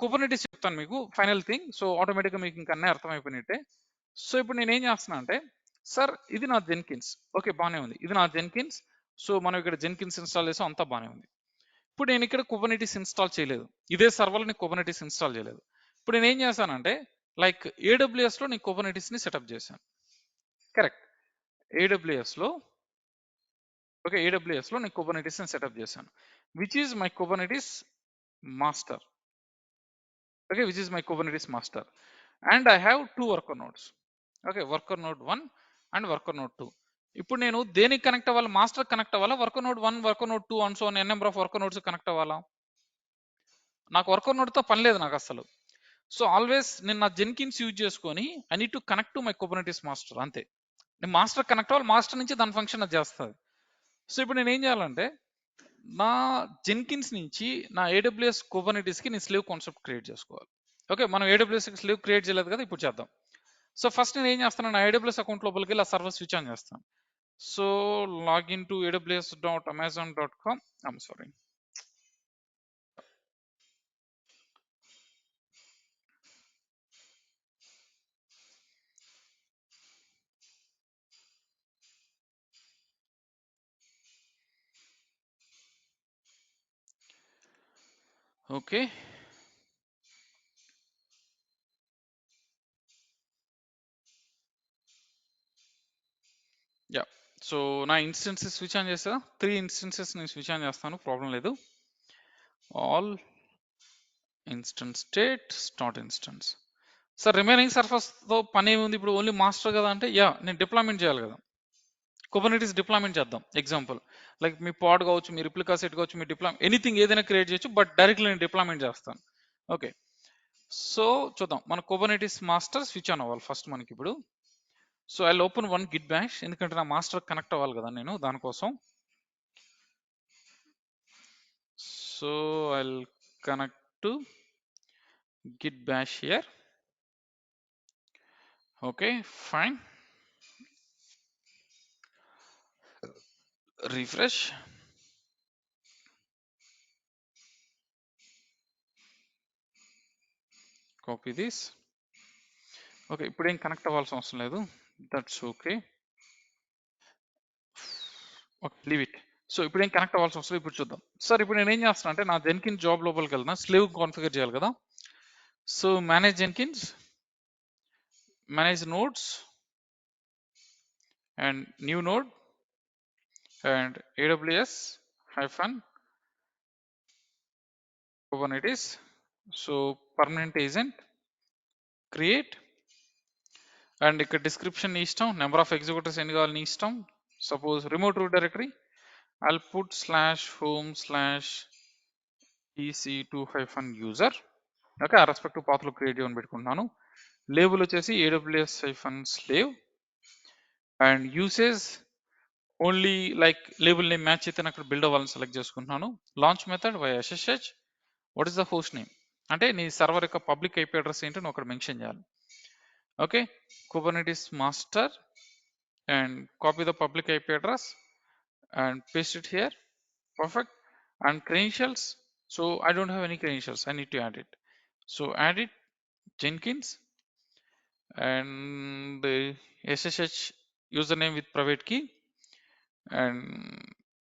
Kubernetes చెప్తాను మీకు final thing. So ఆటోమేటిక్గా మీకు ఇంకా అన్నీ అర్థమైపోయినట్టే. సో ఇప్పుడు నేను ఏం చేస్తున్నా అంటే, సార్ ఇది నా జెన్కిన్స్, ఓకే బాగానే ఉంది, ఇది నా జెన్కిన్స్. సో మనం ఇక్కడ జెన్కిన్స్ ఇన్స్టాల్ చేసాం, అంతా బాగానే ఉంది. ఇప్పుడు నేను ఇక్కడ కుబర్నెటిస్ ఇన్స్టాల్ చేయలేదు, ఇదే సర్వర్లో నేను కుబర్నెటిస్ ఇన్స్టాల్ చేయలేదు. ఇప్పుడు నేను ఏం చేశానంటే, లైక్ ఏడబ్ల్యూఎస్లో నేను కుబర్నెటిస్ని సెటప్ చేశాను. కరెక్ట్, ఏడబ్ల్యూఎస్లో ఓకే, ఏడబ్ల్యూఎస్లో నేను కుబర్నెటిస్ని సెటప్ చేశాను, which is my Kubernetes master. Okay, which is my Kubernetes master, and I have two worker nodes. Okay, worker node 1 and worker node 2. ఇప్పుడు నేను దేనికి కనెక్ట్ అవ్వాలి? మాస్టర్ కనెక్ట్ అవ్వాలా, worker node 1 worker node 2 and so N number of worker nodes connect అవ్వాలా? నాకు worker నోడ్తో పని లేదు నాకు అసలు. సో ఆల్వేస్ నేను నా జెన్కిన్స్ యూజ్ చేసుకొని I need to connect to my Kubernetes master, అంతే. నేను మాస్టర్ కనెక్ట్ అవ్వాలి, మాస్టర్ నుంచి దాని ఫంక్షన్ అది చేస్తుంది. సో ఇప్పుడు నేను ఏం చేయాలంటే, నా జెన్కిన్స్ నుంచి నా ఏడబ్ల్యూఎస్ కుబర్నెటిస్కి నేను స్లీవ్ కాన్సెప్ట్ క్రియేట్ చేసుకోవాలి. ఓకే, మనం ఏడబ్ల్యూఎస్కి స్లీవ్ క్రియేట్ చేయలేదు కదా, ఇప్పుడు చేద్దాం. సో ఫస్ట్ నేను ఏం చేస్తాను, నా ఏడబ్ల్యూఎస్ అకౌంట్ లోపలికి వెళ్ళి ఆ సర్వర్ స్విచ్ ఆన్ చేస్తాను. So login to aws.amazon.com. I'm sorry, okay. Yeah, so నా ఇన్స్టెన్సెస్ స్విచ్ ఆన్ చేస్తా, 3 ఇన్స్టెన్సెస్ నేను స్విచ్ ఆన్ చేస్తాను, ప్రాబ్లం లేదు. All instance state start instance. Sir remaining సర్ఫర్స్తో పని ఏముంది, ఇప్పుడు ఓన్లీ మాస్టర్ కదా అంటే, యా నేను డిప్లాయ్మెంట్ చేయాలి కదా, కుబర్నెటిస్ డిప్లాయ్మెంట్ చేద్దాం. ఎగ్జాంపుల్ లైక్ మీ పాడ్ కావచ్చు, మీ రిప్లికా సెట్ కావచ్చు, మీ ఎనీథింగ్ ఏదైనా క్రియేట్ చేయొచ్చు, బట్ డైరెక్ట్లీ నేను డిప్లాయ్మెంట్ చేస్తాను. ఓకే, సో చూద్దాం. మన కుబర్నెటిస్ మాస్టర్ స్విచ్ ఆన్ అవ్వాలి ఫస్ట్ మనకి ఇప్పుడు. So I open one Git bash, ఎందుకంటే నా మాస్టర్ కనెక్ట్ అవ్వాలి కదా నేను దానికోసం. So I connect to Git bash here. Okay fine, refresh. Copy this. Okay, ఇప్పుడు ఏం కనెక్ట్ అవ్వాల్సిన అవసరం లేదు, that's okay. Okay leave it. So ఇప్పుడు ఏం కనెక్ట్ అవ్వాల్సిన అవసరం, ఇప్పుడు చూద్దాం. సార్ ఇప్పుడు నేను ఏం చేస్తాను అంటే, నా జెన్కిన్స్ జాబ్ లోపలికి వెళ్తున్నా, స్లీవ్ కాన్ఫిగర్ చేయాలి కదా. So manage Jenkins, manage nodes and new node and AWS hyphen Kubernetes. So permanent agent create, and ఇక్కడ description నీ ఇష్టం, నెంబర్ ఆఫ్ ఎగ్జిక్యూటివ్స్ ఎన్ని కావాలి నీ ఇష్టం. Suppose remote root directory, I'll put /home/ec2-user. Okay, ఆ రెస్పెక్టివ్ పాత్రలో క్రియేట్ చేయని పెట్టుకుంటున్నాను. లేబుల్ వచ్చేసి AWS-slave and usage only like label name match అయితే అక్కడ బిల్డ్ అవ్వాలని సెలెక్ట్ చేసుకుంటున్నాను. Launch method via SSH. What is the host name అంటే నీ సర్వర్ యొక్క పబ్లిక్ ఐపీ అడ్రస్ ఏంటో నువ్వు అక్కడ మెన్షన్ చేయాలి. Okay, Kubernetes master and copy the public IP address and paste it here. Perfect. And credentials, so I don't have any credentials, I need to add it. So add it, Jenkins, and SSH username with private key, and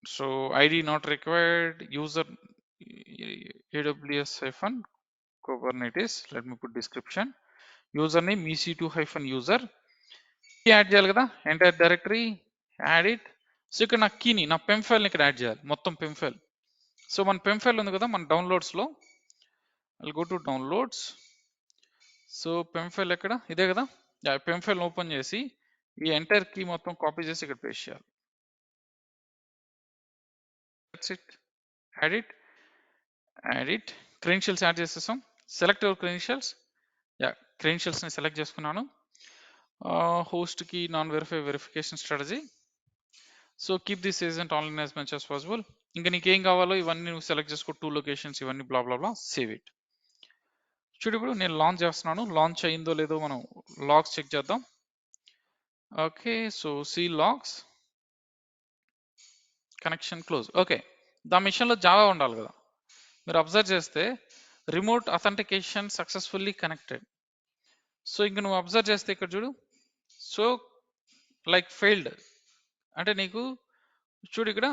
so ID not required, user AWS-Kubernetes. Let me put description, username EC2-user. key add చేయాలి కదా, entire directory add it. So ఇక్కడ నా కీని, నా PEM ఫైల్ని ఇక్కడ add చేయాలి, మొత్తం పెమ్ ఫైల్. సో మన పెమ్ ఫైల్ ఉంది కదా మన డౌన్లోడ్స్లో, I'll go to downloads. So PEM file ఎక్కడ, ఇదే కదా, పెమ్ ఫైల్ ఓపెన్ చేసి ఈ ఎంటైర్ కీ మొత్తం కాపీ చేసి ఇక్కడ పేస్ట్ చేయాలి. That's it. Add it, add it. Credentials add చేసేసాం. Select your credentials. యా, క్రెడెన్షియల్స్ని సెలెక్ట్ చేసుకున్నాను. హోస్ట్కి non verification strategy. So keep this agent online as much as possible. ఇంకా నీకేం కావాలో ఇవన్నీ నువ్వు సెలెక్ట్ చేసుకో, 2 లొకేషన్స్ ఇవన్నీ బ్లా బ్లా బ్లా, సేవ్ ఇట్. చూడు ఇప్పుడు నేను లాంచ్ చేస్తున్నాను, లాంచ్ అయిందో లేదో మనం లాగ్స్ చెక్ చేద్దాం. Okay, so see logs, connection close. Okay, the మిషన్లో జావా ఉండాలి కదా. మీరు అబ్జర్వ్ చేస్తే remote authentication successfully connected. So ఇంక నువ్వు అబ్జర్వ్ చేస్తే ఇక్కడ చూడు, సో లైక్ ఫెయిల్డ్ అంటే నీకు చూడు ఇక్కడ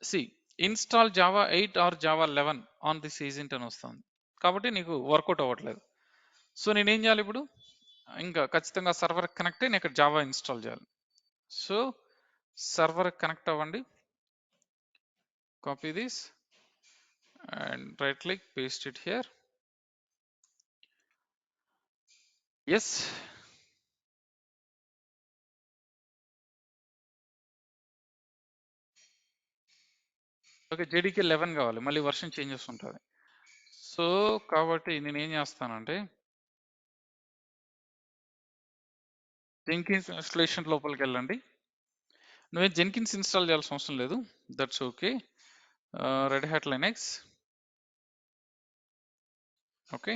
see install Java 8 or Java 11 on this agent అని వస్తుంది, కాబట్టి నీకు వర్కౌట్ అవ్వట్లేదు. సో నేనేం చేయాలి ఇప్పుడు, ఇంకా ఖచ్చితంగా సర్వర్ కనెక్ట్ అయ్యి నేను ఇక్కడ జావా ఇన్స్టాల్ చేయాలి. సో సర్వర్ కనెక్ట్ అవ్వండి, copy this and right click paste it here. Yes, okay జేడీకి 11 కావాలి, మళ్ళీ వర్షన్ చేంజెస్ ఉంటుంది. సో కాబట్టి నేను ఏం చేస్తానంటే జెన్కిన్స్ ఇన్స్టలేషన్ లోపలికి వెళ్ళండి. నువ్వే జెన్కిన్స్ ఇన్స్టాల్ చేయాల్సిన అవసరం లేదు, that's okay. Red hat Linux, okay,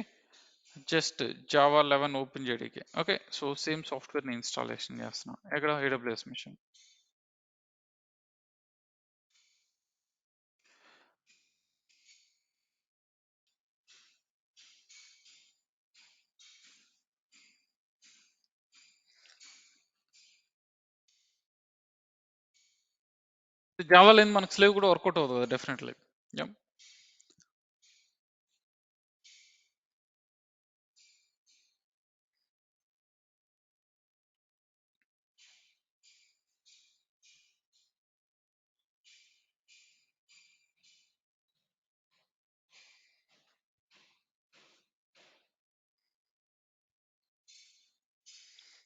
just Java 11 open చేయడానికి. ఓకే, సో సేమ్ సాఫ్ట్వేర్ని ఇన్స్టాలేషన్ చేస్తున్నాను ఎక్కడ, AWS మిషన్. జావా లేని మనకు స్లేవ్ కూడా వర్కౌట్ అవుతుంది కదా డెఫినెట్లీ.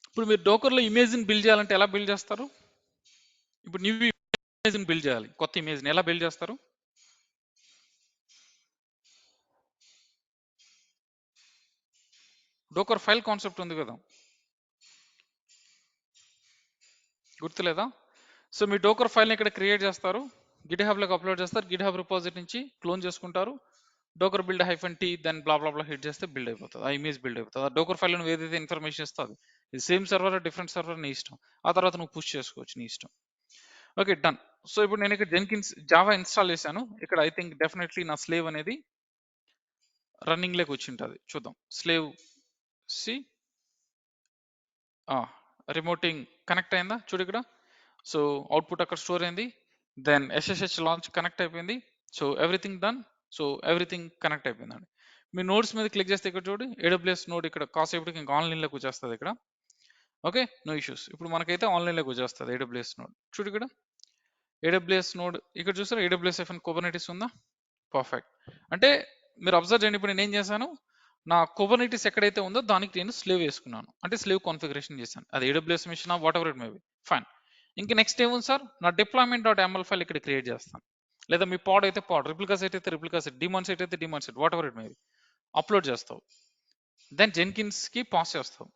ఇప్పుడు మీరు డోకర్లో ఇమేజ్ని బిల్డ్ చేయాలంటే ఎలా బిల్డ్ చేస్తారు? ఇప్పుడు న్యూ ఇమేజ్ని బిల్డ్ చేయాలి, కొత్త ఇమేజ్ని ఎలా బిల్డ్ చేస్తారు? డోకర్ ఫైల్ కాన్సెప్ట్ ఉంది కదా, గుర్తులేదా? సో మీ డోకర్ ఫైల్ని ఇక్కడ క్రియేట్ చేస్తారు, గిట్ హబ్లోకి అప్లోడ్ చేస్తారు, గిట్ హబ్ రిపాజిటరీ నుంచి క్లోన్ చేసుకుంటారు, డోకర్ బిల్డ్ -t దెన్ బ్లా బ్లా బ్లా హిట్ చేస్తే బిల్డ్ అయిపోతుంది, ఆ ఇమేజ్ బిల్డ్ అయిపోతుంది. ఆ డోకర్ ఫైల్ నువ్వు ఏదైతే ఇన్ఫర్మేషన్ ఇస్తుంది, ఇది సేమ్ సర్వర్ డిఫరెంట్ సర్వర్ నీ ఇష్టం, ఆ తర్వాత నువ్వు పుష్ చేసుకోవచ్చు నీ ఇష్టం. Okay done. సో ఇప్పుడు నేను ఇక్కడ జెన్కిన్స్ జావా ఇన్స్టాల్ చేశాను, ఇక్కడ ఐ థింక్ డెఫినెట్లీ నా స్లేవ్ అనేది రన్నింగ్ లోకి వచ్చి ఉంటుంది, చూద్దాం. స్లేవ్ సి రిమోటింగ్ కనెక్ట్ అయిందా చూడు ఇక్కడ, సో అవుట్పుట్ అక్కడ స్టోర్ అయింది, దెన్ SSH లాంచ్ కనెక్ట్ అయిపోయింది, so everything done, so everything connect అయిపోయిందండి. మీ నోట్స్ మీద క్లిక్ చేస్తే ఇక్కడ చూడు AWS నోడ్ ఇక్కడ కాసేపటికి ఇంకా ఆన్లైన్లోకి వచ్చేస్తుంది ఇక్కడ. ఓకే నో ఇష్యూస్, ఇప్పుడు మనకైతే ఆన్లైన్లోకి వచ్చేస్తుంది AWS నోడ్. చూడు ఇక్కడ AWS నోడ్ ఇక్కడ చూసారు, AWS Kubernetes ఉందా, పర్ఫెక్ట్. అంటే మీరు అబ్జర్వ్ చేయండి, ఇప్పుడు నేను ఏం చేశాను, నా Kubernetes ఎక్కడైతే ఉందో దానికి నేను స్లేవ్ వేసుకున్నాను, అంటే స్లేవ్ కాన్ఫిగరేషన్ చేశాను, అది AWS machine whatever it maybe, fine. ఇంకా నెక్స్ట్ ఏముంది సార్, నా deployment.ml ఫైల్ ఇక్కడ క్రియేట్ చేస్తాను, లేదా మీ పాడ్ అయితే పాడ్, రిప్లికా సెట్ అయితే రిప్లికా సెట్, డిమాన్ సెట్ అయితే daemon set, whatever it maybe upload చేస్తావు, దెన్ జెన్కిన్స్కి పాస్ చేస్తావు,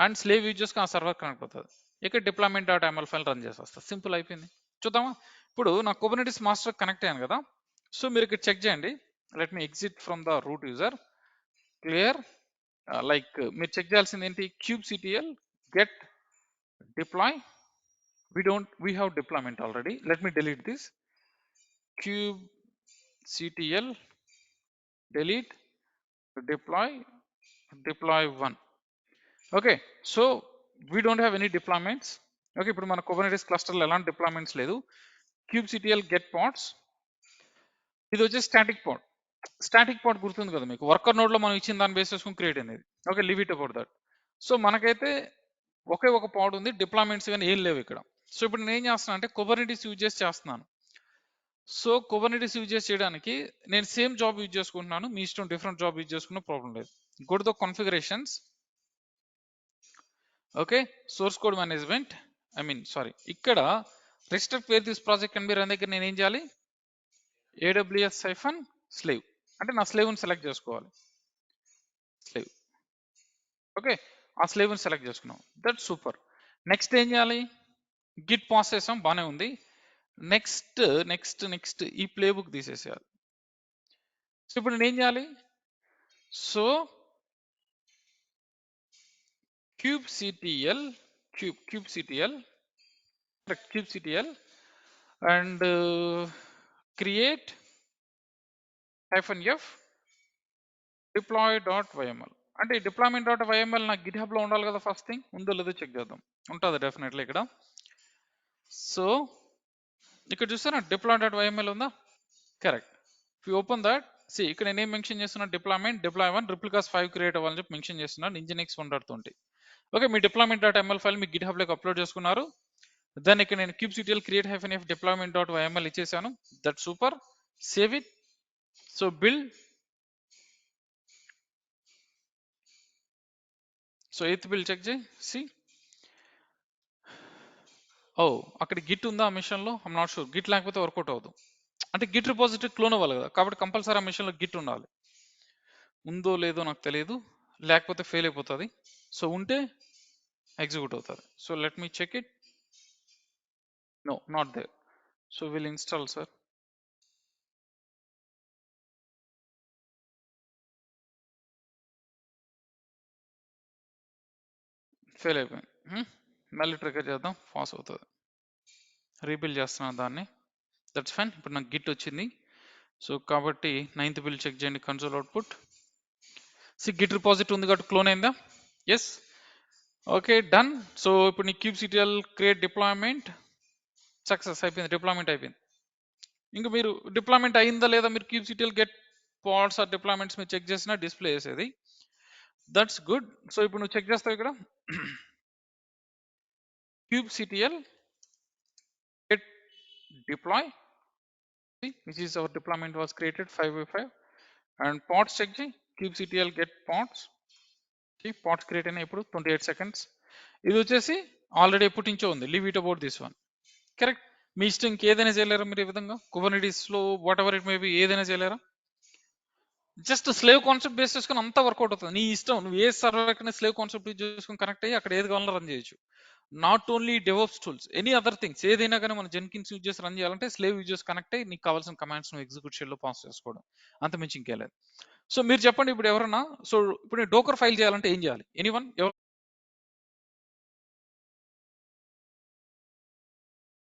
అండ్ స్లేవ్ యూజ్ చేసుకుని ఆ సర్వర్ కనెక్ట్ అవుతుంది, ఇక్కడ deployment.ml ఫైల్ రన్ చేసేస్తా, సింపుల్ అయిపోయింది. చూద్దామా, ఇప్పుడు నా Kubernetes మాస్టర్ కనెక్ట్ అయ్యాను కదా, సో మీరు ఇక్కడ చెక్ చేయండి, let me exit from the root user, clear. Like మీరు చెక్ చేయాల్సింది ఏంటి, kubectl get deploy, we have deployment already, let me delete this, kubectl delete deploy 1. Okay, so we don't have any deployments. Okay, ఇప్పుడు మన Kubernetes cluster లో ఎలాంటి deployments లేదు. kubectl get pods, ఇది వచ్చి స్టాటిక్ పాడ్ గుర్తుంది కదా మీకు, వర్కర్ నోడ్ లో మనం ఇచ్చిన దాన్ని బేస్ చేసుకుని క్రియేట్ అనేది. Okay leave it about that. So మనకైతే ఒకే ఒక పాడ్ ఉంది, డిప్లాయ్మెంట్స్ కానీ ఏం లేవు ఇక్కడ. సో ఇప్పుడు నేను ఏం చేస్తున్నాను అంటే Kubernetes యూజ్ చేసి చేస్తున్నాను. సో Kubernetes యూజ్ చేసి చేయడానికి నేను సేమ్ జాబ్ యూజ్ చేసుకుంటున్నాను, మీ ఇష్టం డిఫరెంట్ జాబ్ యూజ్ చేసుకున్న ప్రాబ్లం లేదు. Go to the configurations, okay source code management, ఇక్కడ restrict where this project can be run దగ్గర నేను ఏం చేయాలి, AWS-slave అంటే నా స్లేవ్ని సెలెక్ట్ చేసుకోవాలి, స్లేవ్. ఓకే ఆ స్లేవ్ని సెలెక్ట్ చేసుకున్నాం, దట్ సూపర్. నెక్స్ట్ ఏం చేయాలి, గిట్ పాస్ చేసాం బాగానే ఉంది, నెక్స్ట్ నెక్స్ట్ నెక్స్ట్ ఈ ప్లే బుక్ తీసేసేయాలి. సో ఇప్పుడు నేను ఏం చేయాలి, so kubectl and create -f deploy.yml అంటే deployment.yml నా గిట్ హబ్ లో ఉండాలి కదా. ఫస్ట్ థింగ్ ఉందో లేదో చెక్ చేద్దాం. ఉంటుంది డెఫినెట్లీ ఇక్కడ. సో ఇక్కడ చూస్తారా deploy.yml ఉందా? Correct. If you open that, see ఇక్కడ నేను మెన్షన్ చేస్తున్నా deploy1 replicas 5 క్రియేట్ అవ్వాలని చెప్పి మెన్షన్ చేస్తున్నాను nginx 1.20. ఓకే, మీ deployment.yml ఫైల్ మీ గిట్ హబ్ లోకి అప్లోడ్ చేసుకున్నారు. దాన్ని ఇక్కడ నేను kubectl create-f deployment.yml ఇచ్చేసాను. That super. Save it. So build. So eighth build check చేయి. సి ఓ అక్కడ గిట్ ఉందా ఆ మిషన్ లో? I'm not sure. గిట్ లేకపోతే వర్కౌట్ అవ్వదు. అంటే గిట్ రిపోజిటరీ క్లోన్ అవ్వాలి కదా, కాబట్టి కంపల్సరీ ఆ మిషన్ లో గిట్ ఉండాలి. ఉందో లేదో నాకు తెలియదు, లేకపోతే ఫెయిల్ అయిపోతుంది. సో ఉంటే ఎగ్జిక్యూట్ అవుతుంది. So let me check it. No, not there. So will install sir. Fail అయిపోయింది. మళ్ళీ ట్రిగర్ చేద్దాం, పాస్ అవుతుంది. రీబిల్డ్ చేస్తున్నాను దాన్ని. That's fine. ఇప్పుడు నాకు గిట్ వచ్చింది. సో కాబట్టి నైన్త్ బిల్ చెక్ చేయండి. Console output. See git repository ఉంది కాబట్టి క్లోన్ అయిందా? ఎస్. Okay, done. సో ఇప్పుడు నీ kubectl క్రియేట్ డిప్లాయ్మెంట్ సక్సెస్ అయిపోయింది. డిప్లాయ్మెంట్ అయిపోయింది. ఇంకా మీరు డిప్లాయ్మెంట్ అయిందా లేదా మీరు kubectl get pods or deployments మీరు చెక్ చేసినా డిస్ప్లే చేసేది. That's good. సో ఇప్పుడు నువ్వు చెక్ చేస్తావు ఇక్కడ kubectl get deploy, which is our deployment was created 5x5, and pods check చేయి. kubectl get pods. pods create అయినా ఇప్పుడు 28 seconds. ఇది వచ్చేసి ఆల్రెడీ ఎప్పటి నుంచో ఉంది. Leave it about this one. Correct. మీ ఇష్టం ఇంకేదైనా చేయలేరా మీరు ఈ విధంగా? కుబర్నెటిస్ లో whatever it may be ఏదైనా చేయలేరా? జస్ట్ స్లేవ్ కాన్సెప్ట్ బేస్ చేసుకుని అంతా వర్కౌట్ అవుతుంది. నీ ఇష్టం, నువ్వు ఏ సర్వర్ కన్నా స్లేవ్ కాన్సెప్ట్ యూజ్ చేసుకుని కనెక్ట్ అయ్యి అక్కడ ఏది కావాలన్నా రన్ చేయొచ్చు. Not only DevOps tools, any other things ఏదైనా కానీ మనం జెన్కిన్స్ యూజ్ చేసి రన్ చేయాలంటే స్లేవ్ యూజ్ చేసి కనెక్ట్ అయ్యి నీకు కావాల్సిన కమాండ్స్ నువ్వు ఎగ్జిక్యూట్ షెల్లో పాస్ చేసుకోవడం, అంత మించి ఇంకేలేదు. సో మీరు చెప్పండి ఇప్పుడు ఎవరన్నా, సో ఇప్పుడు డోకర్ ఫైల్ చేయాలంటే ఏం చేయాలి? ఎనీవన్? ఎవరు